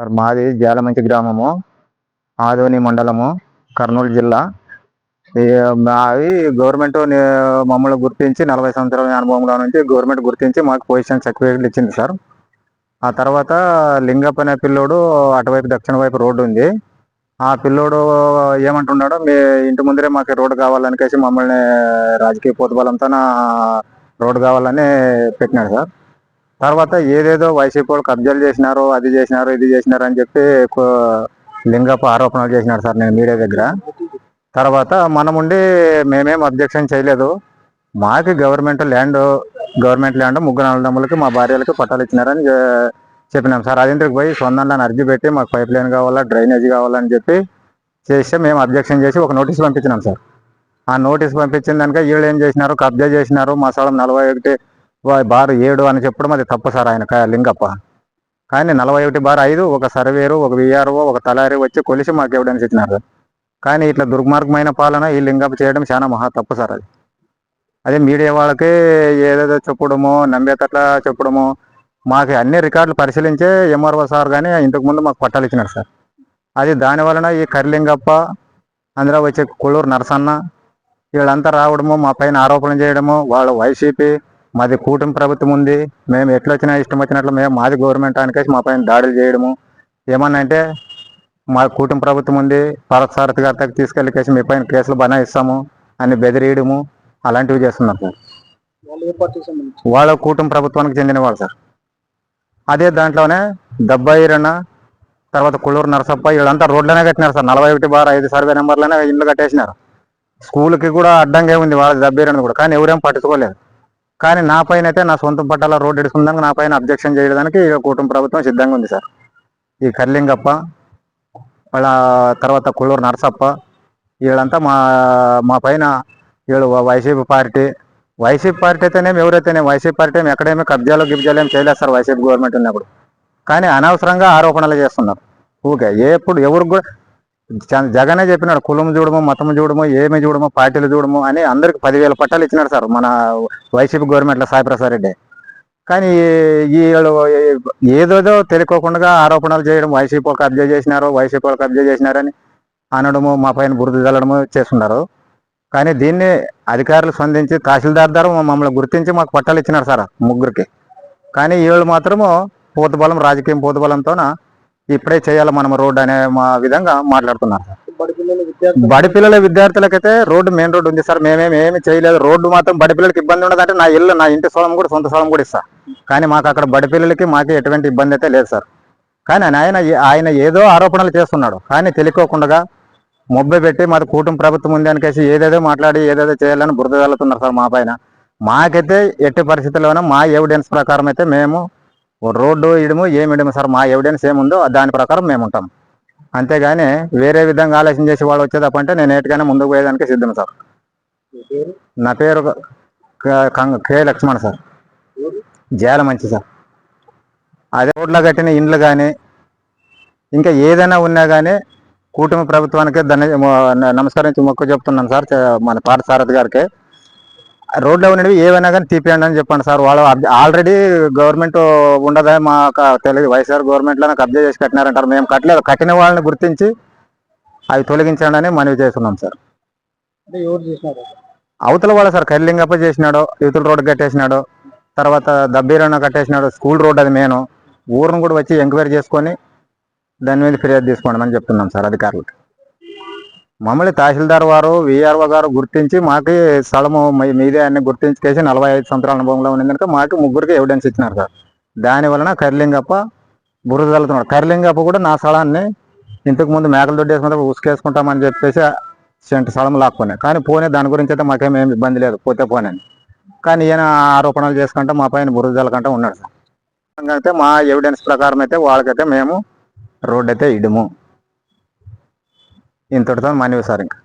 Sir మాది జాలమంచి గ్రామము, ఆదోని మండలము, కర్నూలు జిల్లా. ఈ మాది గవర్నమెంట్ మమ్మల్ని గుర్తించి 40 సంవత్సరాల అనుభవంలో నుంచి గవర్నమెంట్ గుర్తించి మాకు పొజిషన్ సర్టిఫికేట్లు ఇచ్చింది సార్. ఆ తర్వాత లింగప్ప అనే పిల్లోడు అటువైపు దక్షిణ వైపు రోడ్డు ఉంది. ఆ పిల్లోడు ఏమంటున్నాడో మీ ఇంటి ముందరే మాకు రోడ్డు కావాలనికేసి మమ్మల్ని రాజకీయ పోతుబలంతో రోడ్డు కావాలని పెట్టినాడు సార్. తర్వాత ఏదేదో వైసీపీ వాళ్ళు కబ్జాలు చేసినారు, అది చేసినారు, ఇది చేసినారు అని చెప్పి లింగప్ప ఆరోపణలు చేసినాడు సార్ నేను మీడియా దగ్గర. తర్వాత మనముండి మేమేం అబ్జెక్షన్ చేయలేదు. మాకు గవర్నమెంట్ ల్యాండ్ ముగ్గురు అన్నదమ్ములకి మా భార్యలకి పట్టాలు ఇచ్చినారని చెప్పినాం సార్. అదింటికి పోయి సొంతంగా అర్జీ పెట్టి మాకు పైప్ లైన్ కావాలా, డ్రైనేజ్ కావాలని చెప్పి చేస్తే మేము అబ్జెక్షన్ చేసి ఒక నోటీస్ పంపించినాం సార్. ఆ నోటీస్ పంపించిన దానిక వీళ్ళు ఏం చేసినారు, కబ్జా చేసినారు, మా స్థలం 41/7 అని చెప్పడం అది తప్పు సార్ ఆయన లింగప్ప. కానీ 41/5 ఒక సర్వేరు, ఒక విఆర్ఓ, ఒక తలారి వచ్చి కొలిసి మాకు ఎవిడెన్స్ ఇచ్చినారు. కానీ ఇట్లా దుర్మార్గమైన పాలన ఈ లింగప్ప చేయడం చాలా మహా తప్పు సార్. అదే మీడియా వాళ్ళకి ఏదేదో చెప్పడము, నమ్మేటట్లా చెప్పడము. మాకు అన్ని రికార్డులు పరిశీలించే ఎంఆర్ఓ సార్ కానీ ఇంతకుముందు మాకు పట్టాలు ఇచ్చినారు సార్. అది దాని వలన ఈ కర్లింగప్ప, అందులో వచ్చే కొల్లూరు నరసన్న వీళ్ళంతా రావడము, మా పైన ఆరోపణలు చేయడము. వాళ్ళు వైసీపీ, మాది కూటమి ప్రభుత్వం ఉంది, మేము ఎట్లా వచ్చినా ఇష్టం వచ్చినట్లు మాది గవర్నమెంట్ అనికేసి మా పైన దాడులు చేయడము. ఏమన్నా అంటే మా కూటమి ప్రభుత్వం ఉంది, పార్థసారథి గారి దగ్గర తీసుకెళ్ళి మీ పైన కేసులు బనాయిస్తాము అని బెదిరియడము, అలాంటివి చేస్తున్నారు సార్. వాళ్ళ కూటమి ప్రభుత్వానికి చెందిన వాళ్ళు సార్. అదే దాంట్లోనే దబ్బాయిరన్న, తర్వాత కొల్లూరు నరసప్ప వీళ్ళంతా రోడ్లనే కట్టినారు సార్. 41/5 సర్వే నెంబర్లోనే ఇల్లు కట్టేసినారు. స్కూల్కి కూడా అడ్డంగా ఉంది వాళ్ళ దబ్బీరన్న కూడా, కానీ ఎవరేం పట్టుకోలేదు. కానీ నా పైన అయితే నా సొంత పట్టాల రోడ్డు ఇడుచుకుందానికి నా పైన అబ్జెక్షన్ చేయడానికి కూటమి ప్రభుత్వం సిద్ధంగా ఉంది సార్. ఈ కర్లింగప్ప వాళ్ళ తర్వాత కొల్లూరు నరసప్ప వీళ్ళంతా మా పైన వీళ్ళు వైసీపీ పార్టీ అయితేనేమి ఎవరైతేనే వైసీపీ పార్టీ ఎక్కడేమీ కబ్జాలు గిబ్జాలు ఏం చేయలేదు సార్ వైసీపీ గవర్నమెంట్ ఉన్నప్పుడు. కానీ అనవసరంగా ఆరోపణలు చేస్తున్నారు. ఊకే ఎప్పుడు ఎవరికి కూడా జగనే చెప్పినాడు కులం చూడము, మతం చూడము, ఏమి చూడము, పార్టీలు చూడము అని అందరికి 10,000 పట్టాలు ఇచ్చినాడు సార్ మన వైసీపీ గవర్నమెంట్లో సాయిప్రసాద్ రెడ్డి. కానీ వీళ్ళు ఏదోదో తెలియకోకుండా ఆరోపణలు చేయడం, వైసీపీ వాళ్ళు కబ్జా చేసినారని అనడము, మా పైన బురద చల్లడము చేస్తున్నారు. కానీ దీన్ని అధికారులు స్పందించి తహసీల్దార్ ద్వారా మమ్మల్ని గుర్తించి మాకు పట్టాలు ఇచ్చినారు సార్ ముగ్గురికి. కానీ వీళ్ళు మాత్రము పోతుబలం, రాజకీయం పోతుబలంతోన ఇప్పుడే చేయాలి మనం రోడ్డు అనే మా విధంగా మాట్లాడుతున్నారు సార్. బడి పిల్లల విద్యార్థులకైతే రోడ్డు మెయిన్ రోడ్డు ఉంది సార్. మేమేమి చేయలేదు. రోడ్డు మాత్రం బడి పిల్లలకి ఇబ్బంది ఉండదంటే నా ఇంటి స్థలం కూడా సొంత స్థలం కూడా ఇస్తా. కానీ మాకు అక్కడ బడి పిల్లలకి మాకు ఎటువంటి ఇబ్బంది అయితే లేదు సార్. కానీ ఆయన ఏదో ఆరోపణలు చేస్తున్నాడు. కానీ తెలియకోకుండా మొబ్బై పెట్టి మాది కూటమి ప్రభుత్వం ఉంది అనికేసి ఏదేదో మాట్లాడి ఏదేదో చేయాలని బురద చల్లుతున్నారు సార్ మా పైన. మాకైతే ఎట్టి పరిస్థితుల్లోనూ మా ఎవిడెన్స్ ప్రకారం అయితే మేము రోడ్డు ఏమిడము సార్. మా ఎవిడెన్స్ ఏముందో దాని ప్రకారం మేము ఉంటాం. అంతేగాని వేరే విధంగా ఆలోచన చేసి వాళ్ళు వచ్చేదప్పంటే నేను ఏటికైనా ముందుకు పోయేదానికి సిద్ధం సార్. నా పేరు కే లక్ష్మణ్ సార్, జాలమంచి సార్. అదే రోడ్లో కట్టిన ఇండ్లు కానీ ఇంకా ఏదైనా ఉన్నా కానీ కూటమి ప్రభుత్వానికి నమస్కరించి మొక్కు చెప్తున్నాను సార్. మన పార్థసారథి గారికి రోడ్లో ఉన్నవి ఏవైనా కానీ తీపియండి అని చెప్పండి సార్. వాళ్ళు ఆల్రెడీ గవర్నమెంట్ ఉండదా మా తెలుగు వైఎస్ఆర్ గవర్నమెంట్లోనే కబ్జా చేసి కట్టినారంటారు. మేము కట్టలేదు. కట్టిన వాళ్ళని గుర్తించి అవి తొలగించండి అని మనవి చేస్తున్నాం సార్. అవతల వాళ్ళ సార్ కర్లింగప్ప చేసినాడు, యువతల రోడ్డు కట్టేసినాడు, తర్వాత దబ్బీరన్న కట్టేసినాడు. స్కూల్ రోడ్ అది మెయిన్. ఊరిని కూడా వచ్చి ఎంక్వైరీ చేసుకొని దాని మీద ఫిర్యాదు తీసుకోండి అని చెప్తున్నాం సార్ అధికారులకు. మమ్మల్ని తహసీల్దార్ వారు, విఆర్ఓ గారు గుర్తించి మాకు స్థలము మీదే అన్ని గుర్తించేసి 45 సంవత్సరాల అనుభవంలో ఉంది కనుక మాకు ముగ్గురికి ఎవిడెన్స్ ఇచ్చినారు సార్. దాని వలన కర్లింగప్ప బురద చల్లుతున్నాడు. కర్లింగప్ప కూడా నా స్థలాన్ని ఇంతకుముందు మేకల దొడ్డి వేసుకుంటే ఉసుకేసుకుంటామని చెప్పేసి సెంటు స్థలం లాక్కునే. కానీ పోనీ దాని గురించి అయితే మాకేమేమి ఇబ్బంది లేదు, పోతే పోనని. కానీ ఈయన ఆరోపణలు చేసుకుంటే మా పైన బురద చల్లకంటే ఉన్నాడు సార్. అయితే మా ఎవిడెన్స్ ప్రకారం అయితే వాళ్ళకైతే మేము రోడ్డు అయితే ఇడము. ఇంతటితో మనవి సార్. ఇంకా